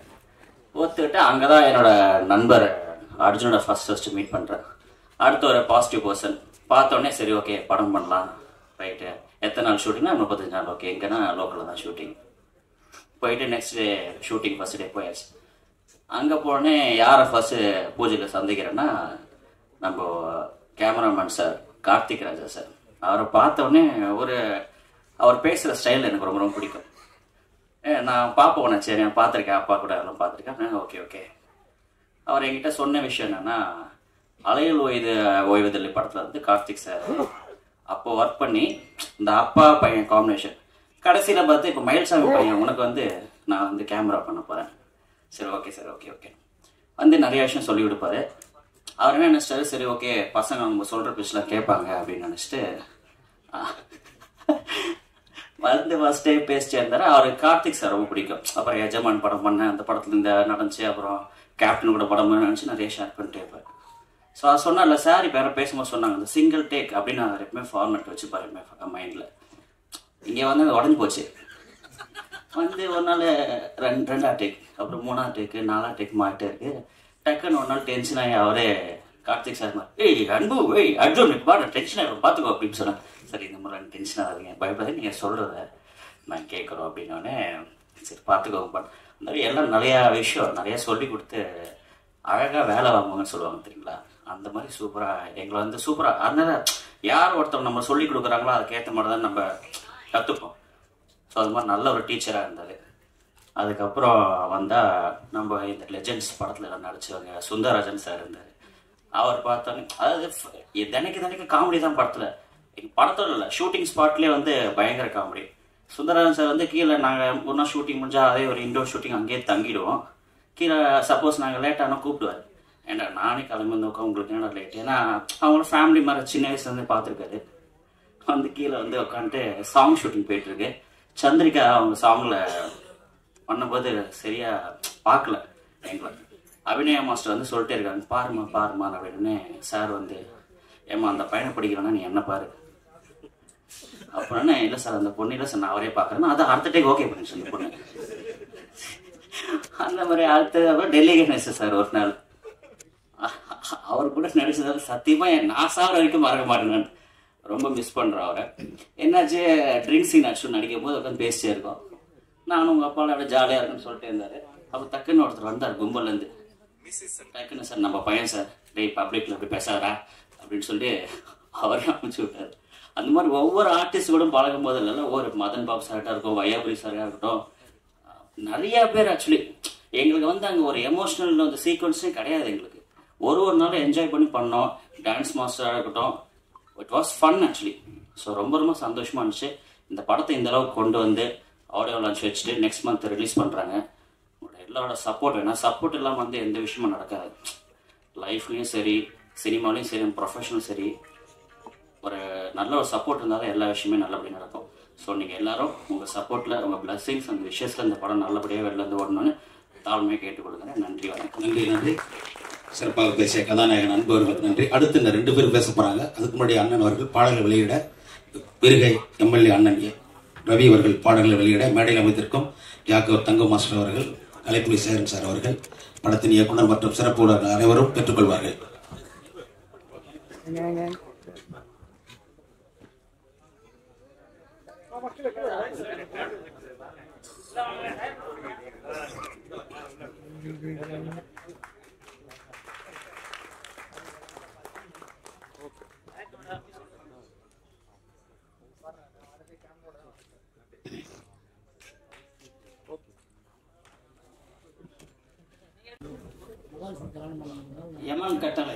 அங்கதான் என்னோட நண்பர் அர்ஜுனோட ஃபர்ஸ்ட் மீட் பண்றேன். அடுத்த ஒரு பாசிட்டிவ் பர்சன் பார்த்தோடனே சரி ஓகே படம் பண்ணலாம். ரைட்டு. எத்தனை நாள் ஷூட்டிங்னா 35 நாள். ஓகே, எங்கன்னா லோக்கலில் தான் ஷூட்டிங். போயிட்டு next day shooting first day போயாச்சு. அங்கே போனே யாரை ஃபர்ஸ்ட் பூஜையில் சந்திக்கிறேன்னா நம்ம கேமராமேன் சார் கார்த்திக் ராஜா சார். அவரை பார்த்தோடனே அவர் பேசுகிற ஸ்டைல் எனக்கு ரொம்ப ரொம்ப பிடிக்கும். நான் பார்ப்போம், சரி நான் பார்த்துருக்கேன், அப்பா கூட எல்லாம் பார்த்துருக்கேன். ஓகே. அவர் என்கிட்ட சொன்ன விஷயம் என்னன்னா, அலையில் ஓய்வதில்லை படத்தில் வந்து கார்த்திக் சார் அப்போ ஒர்க் பண்ணி இந்த அப்பா பையன் காம்பினேஷன் கடைசியில் பார்த்து இப்போ மயில்சாமி பையன் உனக்கு வந்து நான் வந்து கேமரா பண்ண போகிறேன். சரி ஓகே வந்து நிறைய விஷயம் சொல்லி கொடுப்பாரு. அவர் என்ன நினச்சிட்டாரு, சரி ஓகே பசங்க நம்ம சொல்கிற பிச்செலாம் கேட்பாங்க அப்படின்னு நினச்சிட்டு வந்து ஃபர்ஸ்ட் டே பேசிட்டே இருந்தாரு. அவருக்கு கார்த்திக் சார் ரொம்ப பிடிக்கும். அப்புறம் எஜமான் படம் பண்ணேன், அந்த படத்துல இந்த நடந்துச்சு. அப்புறம் கேப்டன் கூட படம் நினச்சி நிறைய ஷேர் பண்ணிட்டே இருப்பார். ஸோ அது சொன்னார்ல சார் இப்போ யாரும் பேசும்போது சொன்னாங்க அந்த சிங்கிள் டேக் அப்படின்னு நான் எப்பவுமே ஃபார்மேட் வச்சுப்பாரு எப்பவுமே மைண்டில். இங்கே வந்து அது உடஞ்சி போச்சு. வந்து ஒரு நாள் ரெண்டாவது டேக், அப்புறம் 3ஆவது டேக்கு 4ஆவது டேக் மாட்டே இருக்கு. டக்குன்னு ஒரு நாள் டென்ஷன் ஆகி அவரே கார்த்திக் சார் மாதிரி அன்பு அர்ஜுன் பாட டென்ஷன் ஆகிடும் பார்த்துக்கோ அப்படின்னு சொன்னேன். சரி இந்த மாதிரி டென்ஷன் ஆகாதீங்க, பயப்படாத, நீங்கள் சொல்கிறத நான் கேட்குறோம் அப்படின்னோடனே சரி பார்த்துக்கோங்க. அந்த மாதிரி எல்லாம் நிறையா விஷயம் நிறையா சொல்லி கொடுத்து அழகாக வேலை வாங்குவாங்கன்னு சொல்லுவாங்க தெரியுங்களா. அந்த மாதிரி சூப்பராக எங்களை வந்து சூப்பராக அதனால யார் ஒருத்தர் நம்ம சொல்லி கொடுக்குறாங்களோ அதுக்கேற்ற மாதிரி தான் நம்ம கற்றுப்போம். ஸோ அது மாதிரி நல்ல ஒரு டீச்சராக இருந்தார். அதுக்கப்புறம் வந்தால் நம்ம இந்த லெஜெண்ட்ஸ் படத்தில் நடிச்சவங்க சுந்தரராஜன் சார் இருந்தார். அவர் பார்த்தோன்னே அதாவது தினைக்கு காமெடி தான் படத்தில். எங்கள் படத்தில் இல்லை ஷூட்டிங் ஸ்பாட்லேயே வந்து பயங்கர காமெடி. சுந்தரராஜன் சார் வந்து கீழே நாங்கள் ஒரு நாள் ஷூட்டிங் முடிஞ்சால் அதே ஒரு இன்டோர் ஷூட்டிங் அங்கேயே தங்கிடுவோம். கீழே சப்போஸ் நாங்கள் லேட்டானால் கூப்பிடுவார். ஏன்னா நானே கிளம்பி வந்தோக்கா உங்களுக்கு என்ன லேட், ஏன்னா அவங்களும் ஃபேமிலி மாதிரி சின்ன வயசுலேருந்து பார்த்துருக்காரு. வந்து கீழே வந்து உட்காந்துட்டு சாங் ஷூட்டிங் போயிட்டுருக்கு. சந்திரிகா அவங்க சாங்கில் பண்ணும்போது சரியாக பார்க்கல எங்களை. அபிநயா மாஸ்டர் வந்து சொல்லிட்டே இருக்காங்க பாருமா அப்படின்னு. சார் வந்து ஏமா அந்த பையனை படிக்கிறோன்னா நீ என்ன பாரு அப்புறம் இல்லை சார் அந்த பொண்ணு இல்லை சார் நான் அவரே பார்க்குறேன்னா அதை அடுத்த டேக் ஓகே பண்ணி அந்த பொண்ணு. அந்த மாதிரி அடுத்தது அப்புறம் டெல்லி கணேசன் சார் ஒரு நாள் அவர் கூட நடிச்சதால் சத்தியமாக நான் சார் வரைக்கும் மறக்க மாட்டேன். ரொம்ப மிஸ் பண்ணுறோம் அவரை. என்னாச்சு ட்ரிங்க் சீன் அடிச்சு நடிக்கும் போது உட்காந்து பேசிட்டே இருக்கோம். நானும் உங்கள் அப்பாவோட அப்படியே ஜாலியாக இருக்குன்னு சொல்லிட்டே இருந்தார். அப்போ டக்குன்னு ஒருத்தர் வந்தார் கும்பல்லேருந்து. டக்குன்னு சார் நம்ம பையன் சார் டேய் பப்ளிக்கில் அப்படி பேசாதா அப்படின்னு சொல்லிட்டு அவரே அமைச்சு விட்டார். அந்த மாதிரி ஒவ்வொரு ஆர்டிஸ்ட் பழகும் போது இல்லைல்ல ஒவ்வொரு மதன் பாபு சார்ட்டாக இருக்கும், வையாபுரி சாராக இருக்கட்டும், நிறையா பேர் ஆக்சுவலி எங்களுக்கு வந்து அங்கே ஒரு எமோஷ்னல் வந்து சீக்வன்ஸே கிடையாது. எங்களுக்கு ஒரு நாளும் என்ஜாய் பண்ணி பண்ணோம். டான்ஸ் மாஸ்டராக இருக்கட்டும், it was fun actually. So ரொம்ப சந்தோஷமாக இருந்துச்சு. இந்த படத்தை இந்த அளவுக்கு கொண்டு வந்து ஆடியோ லான்ச் வச்சுட்டு நெக்ஸ்ட் மந்த் ரிலீஸ் பண்ணுறாங்க. உங்களோட எல்லாரோட சப்போர்ட் வேணும். சப்போர்ட் இல்லாமல் வந்து எந்த விஷயமும் நடக்காது. லைஃப்லேயும் சரி, சினிமாலையும் சரி, ப்ரொஃபஷனும் சரி, ஒரு நல்ல ஒரு சப்போர்ட் இருந்தால் தான் எல்லா விஷயமே நல்லபடியாக நடக்கும். ஸோ நீங்கள் எல்லாரும் உங்கள் சப்போர்ட்டில், உங்கள் பிளஸ்ஸிங்ஸ் அந்த விஷயத்தில் இந்த படம் நல்லபடியாக வெளிலேருந்து ஓடணும்னு தாழ்மையாக கேட்டுக்கொள்ளுங்க. நன்றி, வணக்கம். நன்றி. சிறப்பாக பேசிய கதாநாயகன் அன்பு அவர்களுக்கு நன்றி. அடுத்து இந்த 2 பேரும் பேச போறாங்க. அதுக்கு முன்னாடி அண்ணன் அவர்கள் பாடல்கள் வெளியிட விருகை எம்எல்ஏ அண்ணன் ரவி அவர்கள் பாடல்களை வெளியிட மேடையில் அமைத்திருக்கும் ஜாக்கவர் தங்க மாஸ்டர் அவர்கள், கலைப்புலி சேரன் சார் அவர்கள், படத்தின் இயக்குனர் மற்றும் சிறப்பு ஊழியர்கள் அனைவரும் பெற்றுக்கொள்வார்கள். யமன் கட்டளை,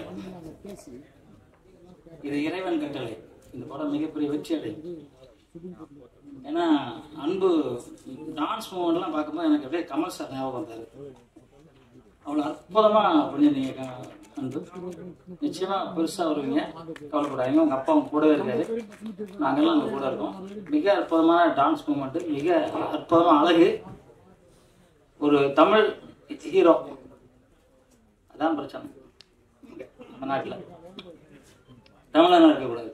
இது இறைவன் கட்டளை. இந்த படம் மிகப்பெரிய வெற்றி அடையும். ஏன்னா அன்பு டான்ஸ் மூமெண்ட்லாம் பார்க்கும்போது எனக்கு அப்படியே கமல் சார் ஞாபகம் வந்தார். அவ்வளோ அற்புதமாக பண்ணியிருந்தீங்க அன்பு. நிச்சயமாக பெருசாக வருவீங்க, கவலைப்படாதீங்க. உங்கள் அப்பா அவங்க கூடவே இருக்காரு, நாங்கள்லாம் அங்கே கூட இருக்கோம். மிக அற்புதமான டான்ஸ் மூமெண்ட்டு, மிக அற்புதமாக அழகு. ஒரு தமிழ் ஹீரோ, அதான் பிரச்சனை நம்ம நாட்டில். தமிழ்நாடு இருக்கக்கூடாது,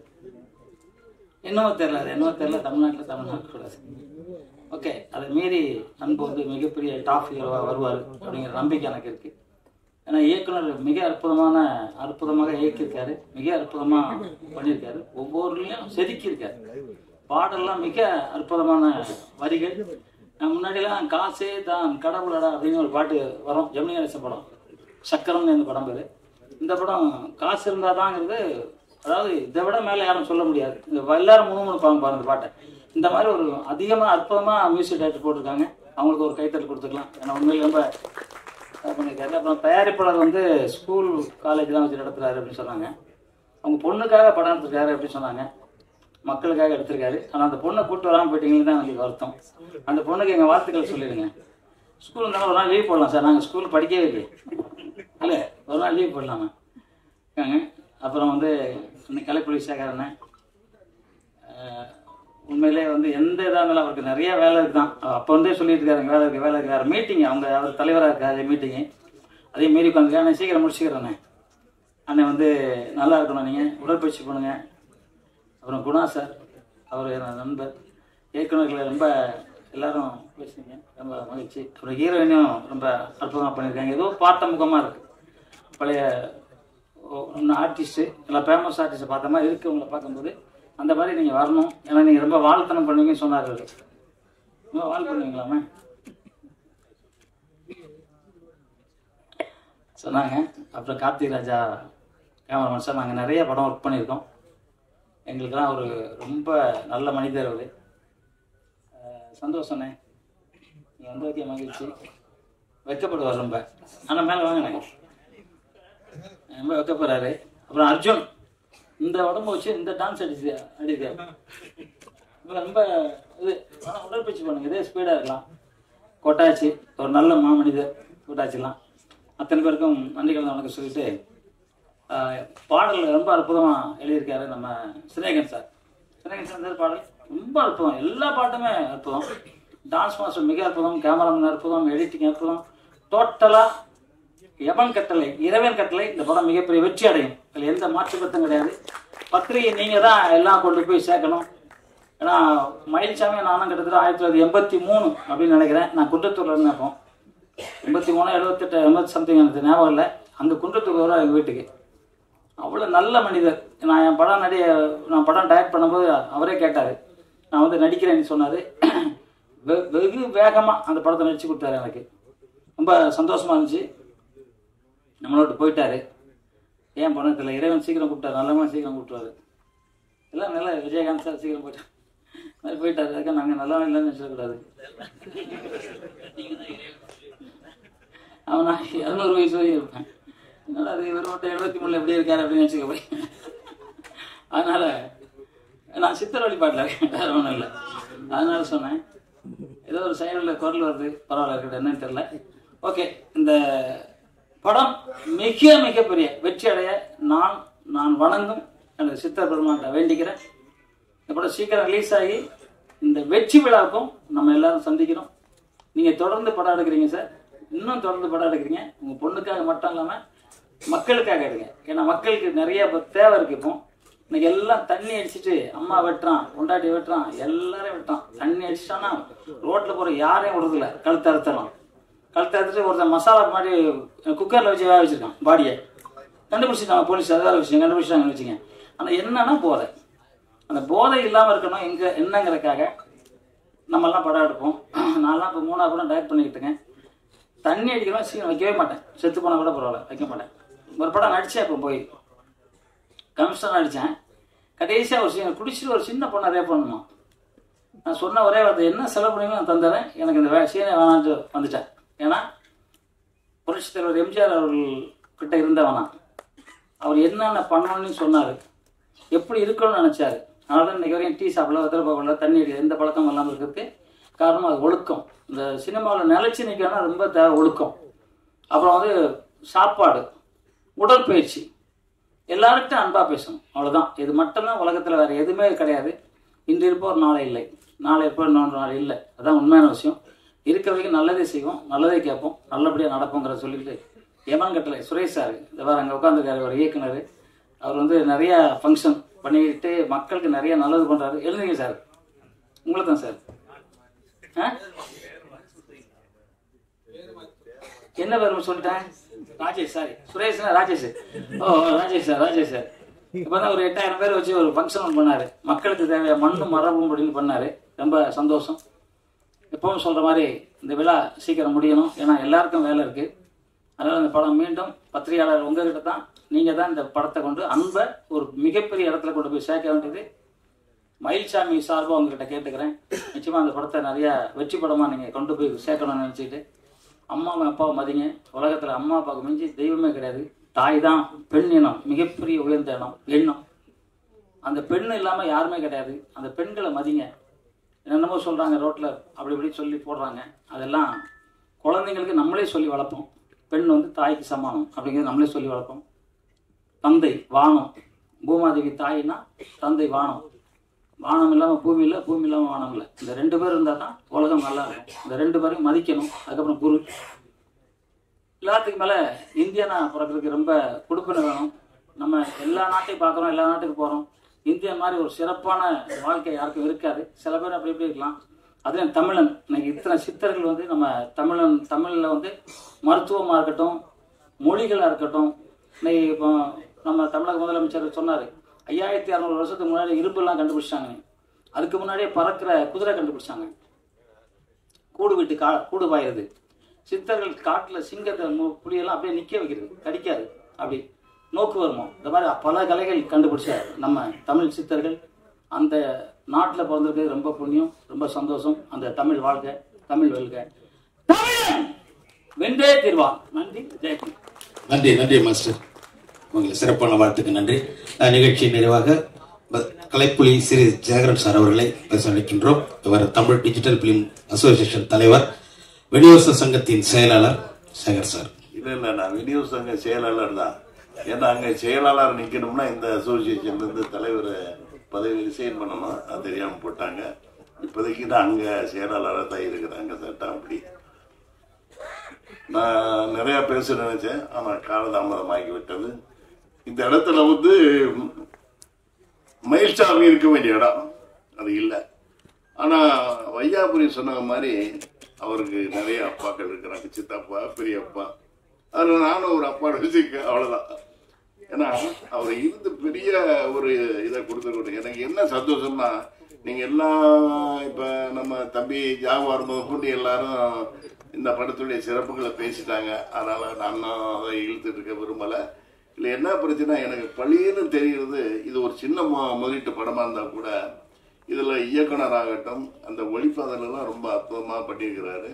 என்னவோ தெரியல தமிழ்நாட்டில் இருக்கக்கூடாது. ஓகே, அதை மீறி அன்பு வந்து மிகப்பெரிய டாப் ஹீரோவாக வருவார் அப்படிங்கிற நம்பிக்கை எனக்கு இருக்குது. ஏன்னா இயக்குனர் மிக அற்புதமாக இயக்கியிருக்காரு, மிக அற்புதமாக பண்ணியிருக்காரு. ஒவ்வொருலையும் செதுக்கியிருக்காரு. பாடல்லாம் மிக அற்புதமான வரிகள். முன்னாடிலாம் காசே தான் கடவுளடா அப்படின்னு ஒரு பாட்டு வரும், ஜெமினி கணேசன் படம், சக்கரம்னு இந்த படம் பேர். இந்த படம் காசு இருந்தால் தாங்கிறது, அதாவது இதை விட மேலே யாரும் சொல்ல முடியாது. எல்லாரும் முணுமுணுப்பாங்க பாருங்க இந்த பாட்டை. இந்த மாதிரி ஒரு அதிகமாக அற்புதமாக மியூசிக் டைரக்டர் போட்டிருக்காங்க. அவங்களுக்கு ஒரு கைத்தட்டல் கொடுத்துக்கலாம். ஏன்னா உண்மையில் ரொம்ப பண்ணியிருக்காரு. அப்புறம் தயாரிப்பாளர் வந்து ஸ்கூல் காலேஜ் தான் வச்சு நடத்துகிறாரு அப்படின்னு சொன்னாங்க. அவங்க பொண்ணுக்காக படம் எடுத்துருக்காரு அப்படின்னு சொன்னாங்க, மக்களுக்காக எடுத்திருக்காரு. ஆனால் அந்த பொண்ணை கூப்பிட்டு வராமல் போயிட்டீங்கன்னு தான் எனக்கு வருத்தம். அந்த பொண்ணுக்கு எங்கள் வாழ்த்துக்கள் சொல்லிடுங்க. ஸ்கூல் இருந்தாலும் ஒரு நாள் லீவ் போடலாம் சார், நாங்கள் ஸ்கூல் படிக்கவே இல்லை, இல்லை ஒரு நாள் லீவ் போடலாமா இருக்காங்க. அப்புறம் வந்து கலைப்புலி சேகரண்ணன் உண்மையிலே வந்து எந்த இதாக இருந்தாலும் அவருக்கு நிறைய வேலை இருக்குதான். அப்போ வந்து சொல்லிட்டு இருக்காருங்க, வேலை இருக்கு வேறு மீட்டிங், அவர் தலைவராக இருக்காரு மீட்டிங்கு. அதே மாரி உட்காந்துருக்காரு, நான் சீக்கிரம் முடிச்சுக்கிறேண்ணே அண்ணன் வந்து நல்லா இருக்கணும், நீங்கள் உடற்பயிற்சி பண்ணுங்க. அப்புறம் குணா சார், அவர் என் நண்பர், இயக்குநர்களை ரொம்ப எல்லாரும் பேசுனீங்க, ரொம்ப மகிழ்ச்சி. அப்புறம் ஹீரோயினும் ரொம்ப அற்புதமாக பண்ணியிருக்காங்க. ஏதோ பார்த்த முகமாக இருக்குது. பழைய ஆர்டிஸ்ட்டு எல்லாம் ஃபேமஸ் ஆர்டிஸ்ட்டை பார்த்த மாதிரி இருக்குது. உங்களை பார்க்கும்போது அந்த மாதிரி நீங்கள் வரணும். ஏன்னா நீங்கள் ரொம்ப வாழ்த்தனம் பண்ணுவீங்கன்னு சொன்னார். ரொம்ப வாழ் பண்ணுவீங்களாமே சொன்னாங்க. அப்புறம் கார்த்திக் ராஜா கேமராமேன் சார், நாங்கள் நிறைய படம் ஒர்க் பண்ணியிருக்கோம். எங்களுக்கெல்லாம் ஒரு ரொம்ப நல்ல மனிதர் அவர். சந்தோஷண்ணே, நீங்கள் வந்து ஓகே, மகிழ்ச்சி. வைக்கப்படுவார் ரொம்ப, ஆனால் மேலே வாங்கினேன், ரொம்ப வைக்கப்படுறாரு. அப்புறம் அர்ஜுன் இந்த உடம்பு வச்சு இந்த டான்ஸ் அடிக்காரு, ரொம்ப இது. ஆனால் உடற்பயிற்சி பண்ணுங்க, இதே ஸ்பீடாக இருக்கலாம். கொட்டாச்சி ஒரு நல்ல மாமனிதர், கொட்டாச்சிலாம் அத்தனை பேருக்கும் நன்றிகள் வணக்கம் சொல்லிட்டு, பாடல் ரொம்ப அற்புதமாக எழுதியிருக்காரு நம்ம சினேகன் சார். சினேகன் சார் பாடல் ரொம்ப அற்புதம், எல்லா பாட்டுமே அற்புதம். டான்ஸ் மாஸ்டர் மிக அற்புதம், கேமராமேன் அற்புதம், எடிட்டிங் அற்புதம். டோட்டலாக எவன் கட்டளை, இறைவன் கட்டளை. இந்த படம் மிகப்பெரிய வெற்றி அடையும், அதில் எந்த மாற்று கருத்தும் கிடையாது. பத்திரிகை நீங்கள் தான் எல்லாம் கொண்டு போய் சேர்க்கணும். ஏன்னா மயில்சாமி நானும் கிட்டத்தட்ட 1983 அப்படின்னு நினைக்கிறேன். நான் குன்றத்தூர்ல இருந்தேன். அப்போ 83, 78, 80 சம்திங் எனக்கு ஞாபகம் இல்லை. அங்கே குன்றத்தூர் வரும் எங்கள் வீட்டுக்கு. அவ்வளோ நல்ல மனிதர். நான் என் படம் நான் படம் டைரக்ட் பண்ணும்போது அவரே கேட்டார், நான் வந்து நடிக்கிறேன்னு சொன்னார். வெகு வேகமாக அந்த படத்தை நடிச்சு கொடுத்தாரு. எனக்கு ரொம்ப சந்தோஷமாக இருந்துச்சு. நம்மளோட போயிட்டாரு. ஏன் பணத்தில் இறைவன் சீக்கிரம் கூப்பிட்டாரு, நல்லவன் சீக்கிரம் கூப்பிட்டுவாரு. எல்லாம் நல்லா விஜயகாந்த் சார் சீக்கிரம் போயிட்டார், மாதிரி போயிட்டாரு. அதுக்காக நாங்கள் நல்லவன் இல்லைன்னு நினச்சிடக்கூடாது. அவன் நான் 200 வயசு வரையும் இருப்பேன். அதனால் அது இவர் மட்டும் 73 எப்படி இருக்காரு அப்படின்னு நினச்சிக்க போய். அதனால் நான் சித்தர் வழிபாட்டில் இருக்கேன், வேறு ஒன்றும் இல்லை. அதனால சொன்னேன், ஏதோ ஒரு சைடில் குரல் வருது, பரவாயில்ல இருக்கட்டும், என்னன்னு தெரியல. ஓகே, இந்த படம் மிக மிகப்பெரிய வெற்றி அடைய நான் வணங்கும் எனது சித்தர் பெருமான்கிட்ட வேண்டிக்கிறேன். இந்த படம் சீக்கிரம் ரிலீஸ் ஆகி இந்த வெற்றி விழாவுக்கும் நம்ம எல்லாரும் சந்திக்கிறோம். நீங்கள் தொடர்ந்து படம் எடுக்கிறீங்க சார், இன்னும் தொடர்ந்து படம் எடுக்கிறீங்க. உங்கள் பொண்ணுக்காக மட்டும் இல்லாமல் மக்களுக்காக எடுங்க. ஏன்னா மக்களுக்கு நிறைய தேவை இருக்கு. இப்போ இன்னைக்கு எல்லாம் தண்ணி அடிச்சுட்டு அம்மா வெட்டுறான், கொண்டாட்டி வெட்டுறான், எல்லாரையும் வெட்டுறான். தண்ணி அடிச்சுட்டான்னா ரோட்டில் போகிற யாரையும் விடுறதில்ல. கழுத்து அறுத்துறான். கழுத்து அறுத்துட்டு ஒருத்தர் மசாலா மாதிரி குக்கரில் வச்சு வேக வச்சிருக்கான். பாடியை கண்டுபிடிச்சிட்டாங்க போலீஸ், அதார விஷயம் கண்டுபிடிச்சிட்டாங்கன்னு வச்சுங்க. ஆனால் என்னன்னா போதை, அந்த போதை இல்லாமல் இருக்கணும் என்னங்கிறதுக்காக நம்மெல்லாம் படம் எடுப்போம். நான்லாம் இப்போ 3 படம் டைரக்ட் பண்ணிக்கிட்டுங்க. தண்ணி அடிக்கிறோம் சீக்கிரம் வைக்கவே மாட்டேன். செத்து போனால் கூட பரவாயில்ல, வைக்க மாட்டேன். ஒரு படம் நடித்தேன், இப்போ போய் கமிஷனர் நடித்தேன். கடைசியாக ஒரு சீனை குடிச்சிட்டு ஒரு சின்ன பொண்ணை ரேப் பண்ணணும். நான் சொன்ன ஒரே வார்த்தை, என்ன செலவு பண்ணீங்களோ நான் தந்துடுறேன், எனக்கு இந்த சீனை வேணான்ட்டு வந்துட்டேன். ஏன்னா புரட்சித் தலைவர் எம்ஜிஆர் அவர்கள்கிட்ட இருந்தவனா, அவர் என்னென்ன பண்ணணும்னு சொன்னார், எப்படி இருக்கணும்னு நினச்சாரு. அதனால தான் இன்றைக்கி வரையும் டீ சாப்பிடல, வெத்தலை பார்க்கல, தண்ணி அடிக்க எந்த பழக்கம் இல்லாமல் இருக்கிறதுக்கு காரணம் அது ஒழுக்கம். இந்த சினிமாவில் நிலைச்சி நிற்கணும்னா ரொம்ப தேவை ஒழுக்கம். அப்புறம் வந்து சாப்பாடு, உடற்பயிற்சி, எல்லாருக்கிட்டும் அன்பாக பேசணும், அவ்வளோதான். இது மட்டும்தான் உலகத்தில் வேறு எதுவுமே கிடையாது. இன்று இருப்போர் நாளை இல்லை, நாளை இருப்போர் இன்னொன்று நாளை இல்லை. அதுதான் உண்மையான விஷயம். இருக்க வரைக்கும் நல்லதே செய்வோம், நல்லதே கேட்போம், நல்லபடியாக நடப்போங்கிற சொல்லிட்டு எவன் கட்டளை சுரேஷ் சார் இந்த வாரம் அங்கே உட்காந்துருக்காரு, ஒரு இயக்குனர். அவர் வந்து நிறையா ஃபங்க்ஷன் பண்ணிக்கிட்டு மக்களுக்கு நிறைய நல்லது பண்ணுறாரு. எழுதுங்க சார், உங்களுக்கு தான் சார். என்ன பேர் சொல்லிட்டேன்? ராஜேஷ், சாரி சுரேஷ்னா ராஜேஷ். ஓ ராஜேஷ் சார், ராஜேஷ் சார் இப்போ தான் ஒரு 8000 பேர் வச்சு ஒரு ஃபங்க்ஷன் பண்ணார். மக்களுக்கு தேவையான மண்ணும் மரபும் அப்படின்னு பண்ணார். ரொம்ப சந்தோஷம். எப்பவும் சொல்கிற மாதிரி இந்த விழா சீக்கிரம் முடியணும், ஏன்னா எல்லாருக்கும் வேலை இருக்குது. அதனால் இந்த படம் மீண்டும் பத்திரிகையாளர் உங்ககிட்ட தான், நீங்கள் தான் இந்த படத்தை கொண்டு அன்பை ஒரு மிகப்பெரிய இடத்துல கொண்டு போய் சேர்க்க வேண்டியது. மயில்சாமி சார்பாக உங்ககிட்ட கேட்டுக்கிறேன். நிச்சயமாக அந்த படத்தை நிறையா வெற்றி படமாக நீங்கள் கொண்டு போய் சேர்க்கணும்னு நினச்சிக்கிட்டு, அம்மாவை அப்பாவை மதிங்க. உலகத்தில் அம்மா அப்பாவுக்கு மிஞ்சி தெய்வமே கிடையாது. தாய் தான் பெண் இனம், மிகப்பெரிய உயர்ந்த எண்ணம். அந்த பெண் இல்லாமல் யாருமே கிடையாது. அந்த பெண்களை மதிங்க. என்னென்னமோ சொல்கிறாங்க ரோட்டில், அப்படி இப்படி சொல்லி போடுறாங்க. அதெல்லாம் குழந்தைங்களுக்கு நம்மளே சொல்லி வளர்ப்போம். பெண் வந்து தாய்க்கு சமானம் அப்படிங்கிறது நம்மளே சொல்லி வளர்ப்போம். தந்தை வானம், பூமாதேவி தாய்னா தந்தை வானம். வானம் இல்லாமல் பூமி இல்லை, பூமி இல்லாமல் வானம் இல்லை. இந்த 2 பேர் இருந்தால் தான் உலகம் நல்லா இருக்கும். இந்த 2 பேரையும் மதிக்கணும். அதுக்கப்புறம் குரு. எல்லாத்துக்கு மேலே இந்தியனா பிறக்கிறதுக்கு ரொம்ப கொடுப்பினை வேணும். நம்ம எல்லா நாட்டையும் பார்க்குறோம், எல்லா நாட்டுக்கு போகிறோம். இந்தியா மாதிரி ஒரு சிறப்பான வாழ்க்கை யாருக்கும் இருக்காது. சில பேர் அப்படி இப்படி இருக்கலாம். அதுலேயும் தமிழன் இன்னைக்கு இத்தனை சித்தர்கள் வந்து நம்ம தமிழில் வந்து மருத்துவமாக இருக்கட்டும், மொழிகளாக இருக்கட்டும். இன்னைக்கு இப்போ நம்ம தமிழக முதலமைச்சர் சொன்னார், 5600 வருஷத்துக்கு முன்னாடி இரும்புலாம் கண்டுபிடிச்சாங்க. அதுக்கு முன்னாடியே பறக்கிற குதிரை கண்டுபிடிச்சாங்க. கூடு விட்டு கூடு பாயிருது. சித்தர்கள் காட்டில் சிங்கத்தை புலியெல்லாம் அப்படியே நிற்க வைக்கிறது, கடிக்காது, அப்படி நோக்கு வருமோ. இந்த மாதிரி பல கலைகள் கண்டுபிடிச்ச நம்ம தமிழ் சித்தர்கள் அந்த நாட்டில் பிறந்திருக்கிறது ரொம்ப புண்ணியம், ரொம்ப சந்தோஷம். அந்த தமிழ் வாழ்க, தமிழ் வெல்க, தமிழன் வென்றே தீர்வான். நன்றி, ஜெயக்குமார். நன்றி நன்றி மாஸ்டர், உங்களுக்கு சிறப்பான வாழ்த்துக்கு நன்றி. நிகழ்ச்சி நிறைவாக கலைப்புலி ஸ்ரீ ஜெயகரன் சார் அவர்களை பேச அழைக்கின்றோம். இவர் தமிழ் டிஜிட்டல் பிலிம் அசோசியேஷன் தலைவர், விநியோக சங்கத்தின் செயலாளர் சேகர் சார். இல்லை, நான் விநியோக சங்க செயலாளர் தான். ஏன்னா அங்கே செயலாளர் நிற்கணும்னா இந்த அசோசியேஷன்லேருந்து தலைவர் பதவி ரிசைன் பண்ணணும், அது தெரியாமல் போட்டாங்க. இப்போதைக்கு தான் அங்கே செயலாளராக தான் இருக்கிறாங்க. சட்டம் அப்படி நான் நிறையா பேச நினைச்சேன், ஆனால் காலதாமதம் ஆகிவிட்டது. இந்த இடத்துல வந்து மயில்சாமி இருக்க வேண்டிய இடம் அது இல்லை. ஆனால் வையாபுரி சொன்ன மாதிரி அவருக்கு நிறைய அப்பாக்கள் இருக்கிறாங்க, சித்தப்பா, பெரியப்பா. அதில் நானும் ஒரு அப்பா வச்சுக்க, அவ்வளோதான். ஏன்னா அவர் இருந்து பெரிய ஒரு இதை கொடுத்துருக்கணும். எனக்கு என்ன சந்தோஷம்னா, நீங்கள் எல்லாம் இப்போ நம்ம தம்பி ஜாவார் முதற்கொண்டு எல்லாரும் இந்த படத்துடைய சிறப்புகளை பேசிட்டாங்க. அதனால் நான் அதை இழுத்துட்டு இருக்க விரும்பலை. இல்லை என்ன பிரச்சனை, எனக்கு பழின்னு தெரிகிறது. இது ஒரு சின்ன முதலீட்டு படமாக இருந்தால் கூட இதில் இயக்குனராகட்டும் அந்த ஒளிப்பதெல்லாம் ரொம்ப அற்புதமாக பண்ணியிருக்கிறாரு.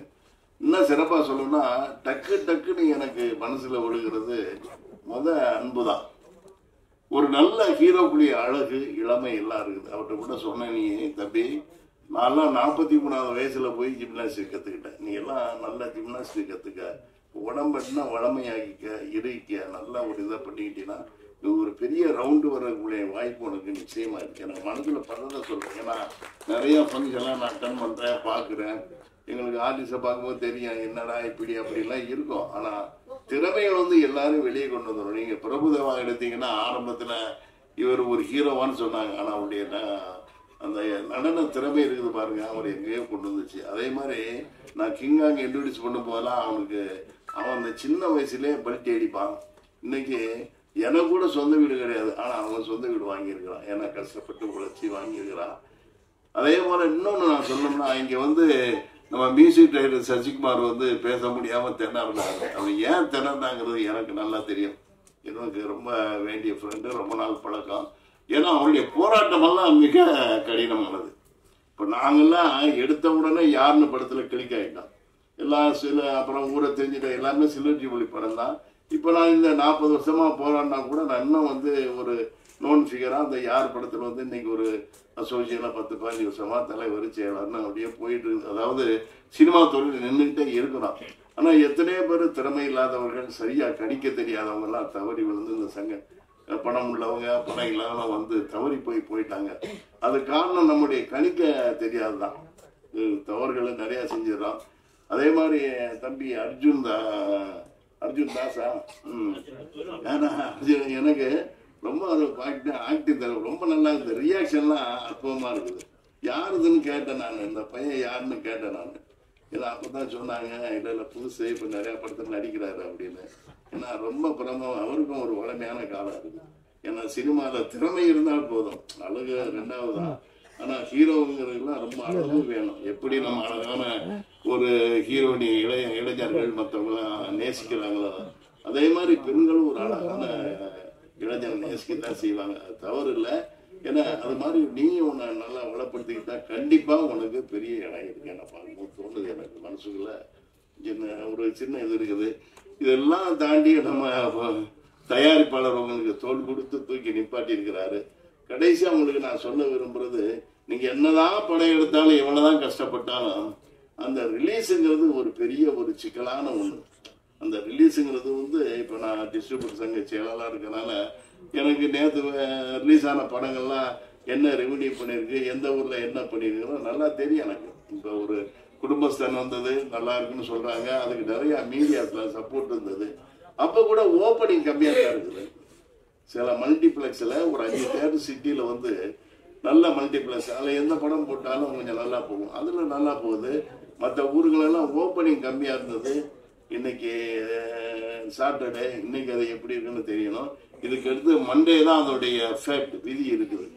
இன்னும் சிறப்பாக சொல்லணும்னா, டக்குன்னு எனக்கு மனசில் விழுகிறது அன்பு தான். ஒரு நல்ல ஹீரோக்குரிய அழகு, இளமை எல்லாம் இருக்குது. அவர்கிட்ட கூட சொன்ன, நீ தம்பி நான்லாம் 43வது வயசில் போய் ஜிம்னாஸ்டிக் கற்றுக்கிட்டேன், நீ எல்லாம் நல்ல ஜிம்னாஸ்டிக் கற்றுக்க, உடம்புனா வளமையாகிக்க, இருக்க, நல்லா ஒரு இதை பண்ணிக்கிட்டீங்கன்னா ஒரு பெரிய ரவுண்டு வரக்கூடிய வாய்ப்பு உனக்கு நிச்சயமா இருக்கு. எனக்கு மனதில் படுறதை சொல்றேன். ஏன்னா நிறைய ஃபங்க்ஷன்லாம் நான் அட்டன் பண்றேன், பார்க்குறேன். எங்களுக்கு ஆர்டிஸ்டை பார்க்கும்போது தெரியும் என்னடா இப்படி அப்படிலாம் இருக்கும். ஆனால் திறமையை வந்து எல்லாரும் வெளியே கொண்டு வந்துடும். நீங்கள் பிரபுதேவா எடுத்தீங்கன்னா ஆரம்பத்தில் இவர் ஒரு ஹீரோவான்னு சொன்னாங்க, ஆனால் அவருடைய அந்த நடன திறமை இருக்குது பாருங்க, அவர் எங்கேயோ கொண்டு வந்துச்சு. அதே மாதிரி நான் கிங்காங்க இன்ட்ரடியூஸ் பண்ணும் போதெல்லாம் அவன் அந்த சின்ன வயசுலேயே பல்ட்டி அடிப்பான். இன்னைக்கு எனக்கு கூட சொந்த வீடு கிடையாது, ஆனால் அவன் சொந்த வீடு வாங்கியிருக்கிறான். ஏன்னா கஷ்டப்பட்டு உழைச்சி வாங்கியிருக்கிறான். அதே போல் இன்னொன்று நான் சொல்லணும்னா, இங்கே வந்து நம்ம மியூசிக் டைரக்டர் சசிகுமார் வந்து பேச முடியாமல் திணறினாங்க. அவன் ஏன் திணறினாங்கிறது எனக்கு நல்லா தெரியும். எனக்கு ரொம்ப வேண்டிய ஃப்ரெண்டு, ரொம்ப நாள் பழக்கம். ஏன்னா அவருடைய போராட்டமெல்லாம் மிக கடினமானது. இப்போ நாங்கள்லாம் எடுத்த உடனே யாருன்னு படத்தில் கிளிக் ஆகிட்டோம் எல்லாம். அப்புறம் ஊரை தெரிஞ்சுட்ட எல்லாமே சில்வர்ஜி மொழி படம் தான். இப்போ நான் இந்த 40 வருஷமாக போராடினா கூட நான் இன்னும் வந்து ஒரு நோன் ஃபிகராக அந்த யார் படத்தில் வந்து இன்னைக்கு ஒரு அசோசியேஷனாக 10-15 வருஷமாக தலைவர் செயலாளர்னு அப்படியே போயிட்டு இருக்குது. அதாவது சினிமா தொழில் நின்றுக்கிட்டே இருக்கிறோம். ஆனால் எத்தனையோ பேர் திறமை இல்லாதவர்கள், சரியாக கணிக்க தெரியாதவங்கெல்லாம் தவறி விழுந்து இந்த சங்க பணம் உள்ளவங்க, பணம் இல்லாதவங்க வந்து தவறி போயிட்டாங்க. அது காரணம் நம்முடைய கணிக்க தெரியாது தான். தவறுகளை நிறையா செஞ்சிடறோம். அதே மாதிரி தம்பி அர்ஜுன் தாஸா, எனக்கு ரொம்ப அதை ஆக்டிங் தர ரொம்ப நல்லா இருக்குது. ரியாக்ஷன்லாம் அற்புதமாக இருக்குது. யாருதுன்னு கேட்டேன் நான், இந்த பையன் யாருன்னு கேட்டேன் நான். ஏன்னா அப்போ தான் சொன்னாங்க, இல்லை புதுசு இப்போ நிறையா படத்தில் நடிக்கிறாரு அப்படின்னு. ஏன்னா ரொம்ப பிரமம், அவருக்கும் ஒரு வளமையான காலம் இருக்குது. ஏன்னா சினிமாவில் திறமை இருந்தால் போதும், அழகு ரெண்டாவது தான். ஆனால் ஹீரோங்கிறதுலாம் ரொம்ப அழகு வேணும். எப்படி நம்ம அழகான ஒரு ஹீரோனி இளைஞர்கள் மற்றவங்களாம் நேசிக்கிறாங்களோ, அதே மாதிரி பெண்களும் ஒரு அழகான இளைஞர் நேசிக்கத்தான் செய்வாங்க. அது தவறு இல்லை. ஏன்னா அது மாதிரி நீ உன்னை நல்லா வளப்படுத்திக்கிட்டா கண்டிப்பாக உனக்கு பெரிய இடம் இருக்கு. என்ன பார்க்கும் தோணுது எனக்கு மனசுக்குள்ள. ஒரு சின்ன இது இருக்குது. இதெல்லாம் தாண்டி நம்ம தயாரிப்பாளர் உங்களுக்கு தோல் கொடுத்து தூக்கி நிப்பாட்டி இருக்கிறாரு. கடைசி அவங்களுக்கு நான் சொல்ல விரும்புறது, நீங்க என்னதான் படம் எடுத்தாலும் எவ்வளவுதான் கஷ்டப்பட்டாலும் அந்த ரிலீஸுங்கிறது ஒரு பெரிய ஒரு சிக்கலான ஒண்ணு. அந்த ரிலீஸுங்கிறது வந்து இப்போ நான் டிஸ்ட்ரிபியூட்டர் சங்க செயலாளராக இருக்கனால எனக்கு நேற்று ரிலீஸ் ஆன படங்கள்லாம் என்ன ரெவன்யூ பண்ணியிருக்கு, எந்த ஊரில் என்ன பண்ணியிருக்கிறோம் நல்லா தெரியும் எனக்கு. இப்போ ஒரு குடும்பஸ்தன் வந்தது நல்லா இருக்குன்னு சொல்கிறாங்க, அதுக்கு நிறையா மீடியாஸில் சப்போர்ட் இருந்தது. அப்போ கூட ஓப்பனிங் கம்மியாக தான் இருக்குது. சில மல்டிப்ளெக்ஸில் ஒரு 5 தேட்டர் சிட்டியில் வந்து நல்ல மல்டிப்ளெக்ஸ், அதில் எந்த படம் போட்டாலும் கொஞ்சம் நல்லா போகும். அதில் நல்லா போகுது. மற்ற ஊர்களெல்லாம் ஓப்பனிங் கம்மியாக இருந்தது. இன்னைக்கு சாட்டர்டே, இன்னைக்கு அது எப்படி இருக்குன்னு தெரியணும். இதுக்கு அடுத்து மண்டே தான் அதோடைய எஃபெக்ட் விதி இருக்குது.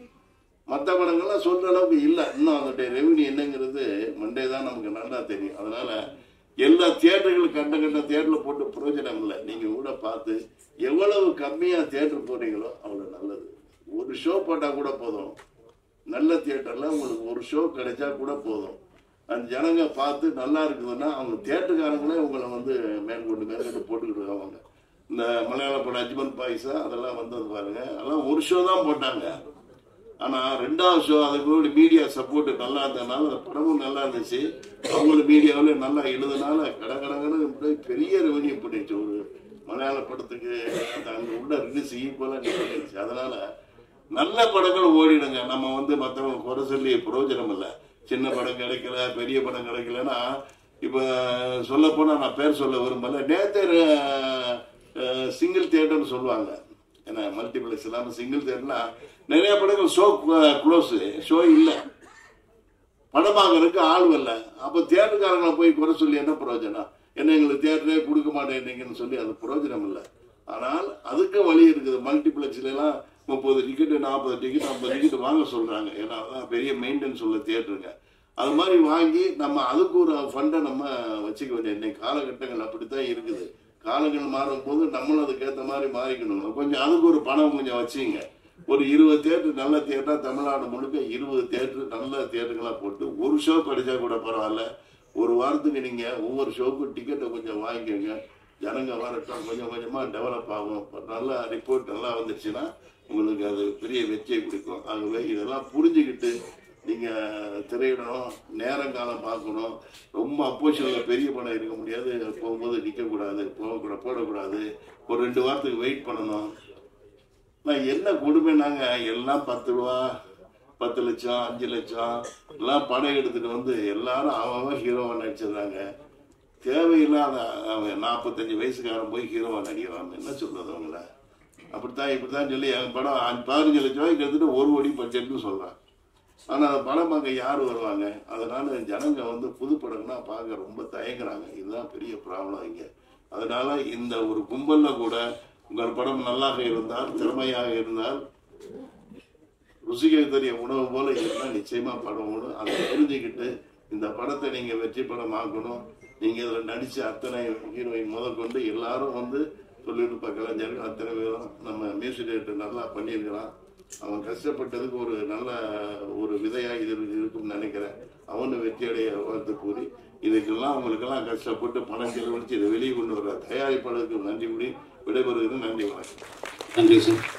மற்ற படங்கள்லாம் சொல்கிற அளவுக்கு இல்லை. இன்னும் அதோடைய ரெவன்யூ என்னங்கிறது மண்டே தான் நமக்கு நல்லா தெரியும். அதனால் எல்லா தியேட்டர்களும் கண்ட தியேட்டரில் போட்டு பிரயோஜனம் இல்லை. நீங்கள் கூட பார்த்து எவ்வளவு கம்மியாக தியேட்டர் போடுறீங்களோ அவ்வளோ நல்லது. ஒரு ஷோ போட்டால் கூட போதும். நல்ல தியேட்டரில் உங்களுக்கு ஒரு ஷோ கிடைச்சா கூட போதும். அந்த ஜனங்க பார்த்து நல்லா இருக்குதுன்னா அவங்க தியேட்டருக்காரங்களே உங்களை வந்து மேற்கொண்டு போட்டுக்கிட்டு இருக்காங்க. இந்த மலையாள படம் அஜ்மல் பாய்ஸா அதெல்லாம் வந்தது பாருங்க, அதெல்லாம் ஒரு ஷோ தான் போட்டாங்க. ஆனால் 2வது ஷோ அதுக்கு மீடியா சப்போர்ட் நல்லா இருந்ததுனால அந்த படமும் நல்லா இருந்துச்சு. அவங்களும் மீடியாவில் நல்லா எழுதுனால கடகடன்னு பெரிய ரெவன்யூ பண்ணிடுச்சு. ஒரு மலையாள படத்துக்கு அங்கே உள்ள ரிலீஸ் ஈக்குவலாக நிகழ்ச்சி. அதனால நல்ல படங்கள் ஓடிடுங்க. நம்ம வந்து மற்றவங்க குறை சொல்லி பிரயோஜனம் இல்லை. சின்ன படம் கிடைக்கல, பெரிய படம் கிடைக்கலன்னா இப்போ சொல்ல போனால் நான் பேர் சொல்ல விரும்பல. நேத்தர் சிங்கிள் தியேட்டர்னு சொல்லுவாங்க. ஏன்னா மல்டிப்ளெக்ஸ் இல்லாமல் சிங்கிள் தியேட்டர்னா நிறைய படங்கள் ஷோ க்ளோஸு, ஷோ இல்லை, படம் வாங்குறதுக்கு ஆள் இல்லை. அப்போ தியேட்டருக்காரங்களை போய் குறை சொல்லி என்ன பிரயோஜனம்? என்ன எங்களுக்கு தியேட்டரே கொடுக்க மாட்டேன்னீங்கன்னு சொல்லி அது பிரயோஜனம் இல்லை. ஆனால் அதுக்கும் வழி இருக்குது. மல்டிப்ளெக்ஸ்லாம் 30 டிக்கெட்டு 40 டிக்கெட் 50 டிக்கெட் வாங்க சொல்கிறாங்க. ஏன்னா அதான் பெரிய மெயின்டெனன்ஸ் உள்ள தியேட்டருங்க. அது மாதிரி வாங்கி நம்ம அதுக்கு ஒரு ஃபண்டை நம்ம வச்சுக்க வேண்டிய இன்னைக்கு காலகட்டங்கள் அப்படித்தான் இருக்குது. காலங்கள் மாறும்போது நம்மளும் அதுக்கேற்ற மாதிரி மாறிக்கணும். கொஞ்சம் அதுக்கு ஒரு பணம் கொஞ்சம் வச்சுங்க. ஒரு 20 தியேட்டர் நல்ல தியேட்டர், தமிழ்நாடு முழுக்க 20 தியேட்டர் நல்ல தியேட்டர்களாக போட்டு ஒரு ஷோ கிடைச்சா கூட பரவாயில்ல. ஒரு வாரத்துக்கு நீங்கள் ஒவ்வொரு ஷோக்கும் டிக்கெட்டை கொஞ்சம் வாங்கிக்கோங்க. ஜனங்க வரட்டும், கொஞ்சம் கொஞ்சமாக டெவலப் ஆகும். நல்ல ரிப்போர்ட் நல்லா வந்துருச்சுன்னா உங்களுக்கு அது பெரிய வெற்றியை கொடுக்கும். ஆகவே இதெல்லாம் புரிஞ்சுக்கிட்டு நீங்கள் திரையிடணும், நேரங்காலம் பார்க்கணும். ரொம்ப அப்போசிஷனில் பெரிய படம் இருக்க முடியாது. போகும்போது நிற்கக்கூடாது, போடக்கூடாது. ஒரு 2 வாரத்துக்கு வெயிட் பண்ணணும். நான் என்ன கொடுமைனாங்க, எல்லாம் 10 ரூபா, 10 லட்சம், 5 லட்சம் எல்லாம் படம் எடுத்துட்டு வந்து எல்லாரும் அவன் ஹீரோவா நடிச்சிடுறாங்க. தேவையில்லாத 45 வயசுக்காரன் போய் ஹீரோவா நடிக்கிறான். என்ன சொல்றது அவங்கள? அப்படித்தான் இப்படித்தான் சொல்லி என் படம் 15 லட்சம் ரூபாய்க்கு எடுத்துட்டு 1 கோடி பட்ஜெட்னு சொல்றான். ஆனால் அந்த படம் பார்க்க யார் வருவாங்க? அதனால ஜனங்க வந்து புது படம்னா பார்க்க ரொம்ப தயங்குறாங்க. இதுதான் பெரிய ப்ராப்ளம் இங்கே. அதனால இந்த ஒரு கும்பலில் கூட உங்கள் படம் நல்லாக இருந்தால், திறமையாக இருந்தால், ருசிக்க தெரிய உணவு போல இருந்தால் நிச்சயமாக படம் ஓடும். அதை தெரிஞ்சுக்கிட்டு இந்த படத்தை நீங்கள் வெற்றி படம் ஆக்கணும். நீங்கள் இதில் நடித்த அத்தனை ஹீரோயின் முதற்கொண்டு எல்லாரும் வந்து தொழில்நுட்ப கலைஞர்கள் அத்தனை பேரும் நம்ம மியூசிக் டைரக்டர் நல்லா பண்ணியிருக்கிறான். அவன் கஷ்டப்பட்டதுக்கு ஒரு நல்ல ஒரு விதையாக இது இருக்கும்னு நினைக்கிறேன். அவனு வெற்றியடைய வாழ்த்து கூறி இதுக்கெல்லாம் அவங்களுக்கெல்லாம் கஷ்டப்பட்டு பணம் செலவழித்து இதை வெளியே கொண்டு வர தயாரிப்பாளருக்கு நன்றி கூறி விடைபெறுகிறது. நன்றி, வணக்கம். நன்றி சார்.